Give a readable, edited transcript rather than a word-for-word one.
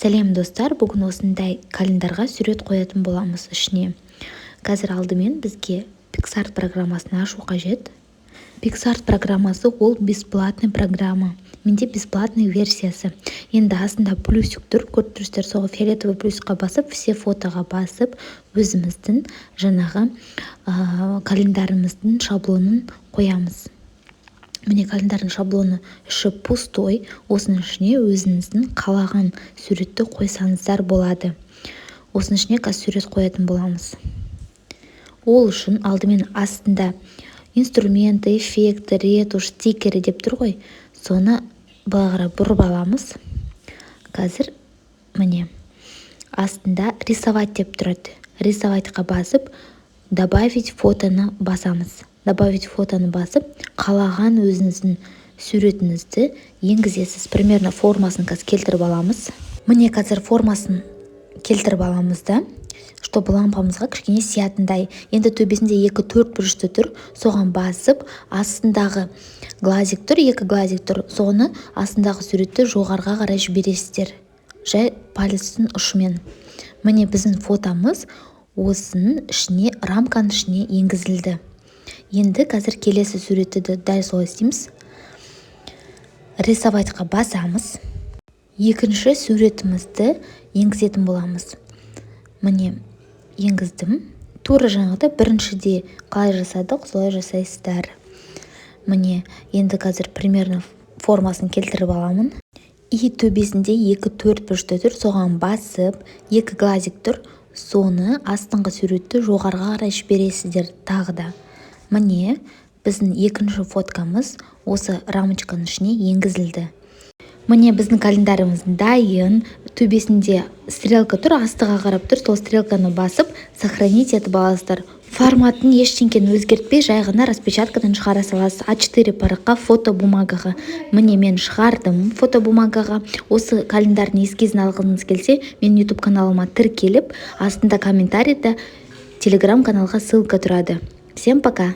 Сәлем достар, бүгін осындай календарға сурет қоятын боламыз ішіне. Қазір алдымен бізге Pixart программасын ашу қажет. Pixart программасы ол бесплатный программа. Менде бесплатный версиясы. Енді астында плюсик тұр, көріп тұрсыздар, соғы фиолетовый плюсқа басып, все фотоға басып, өзіміздің жаңағы календарымыздың шаблонын қоямыз. Міне календардың шаблоны іші пустой, осының ішіне өзіңіздің қалаған суретті қойсаңыздар болады. Осының ішіне қазір сурет қоятын боламыз. Ол үшін алдымен астында инструменты, эффекті, ретуш, стикері деп тұр ғой. Соны бағыра бұрып аламыз. Қазір міне астында рисовать деп тұрады. Рисоватьқа басып, добавить фотоны басамыз. Добавить фотоны басып, қалаған өзіңіздің суретіңізді енгізесіз. Примерно формасын қазір келтіріп аламыз. Міне қазір формасын келтіріп аламыз да, чтобы лампамызға кішкене сиятындай. Енді төбесінде 2-4 бұрышты тұр, соған басып, астындағы глазик тұр, 2 глазик тұр. Соны астындағы суретті жоғарға қарай жібересіздер. Жай пальцтың ұшымен. Міне біздің фотомыз осының ішіне, рамканың ішіне енгізілді. Енді қазір келесі суретті дәл солай істейміз. Рисоватьқа басамыз. Екінші суретімізді енгізетін боламыз. Міне енгіздім. Тура жаңағыда біріншіде қалай жасадық, солай жасайсыздар. Міне енді қазір примерно формасын келтіріп аламын. И төбесінде 2-4 бұрышты тұр, соған басып, 2 глазик тұр, соны астыңғы суретті жоғарға қарай жібересіздер тағы да. Міне біздің екінші фоткамыз осы рамочканың ішіне енгізілді. Міне біздің календарымыз дайын, төбесінде стрелка тұр, астыға қарап тұр, сол стрелканы басып, сохранить етіп аласыздар. Форматын ештеңкені өзгертпей, жай ғана распечаткадан шығара саласыз. А4 параққа фотобумагаға. Міне мен шығардым фотобумагаға. Осы календардың ескізін алғыңыз келсе, мен YouTube каналыма тіркеліп, астында комментарийда Telegram каналға ссылка тұрады. Всем пока!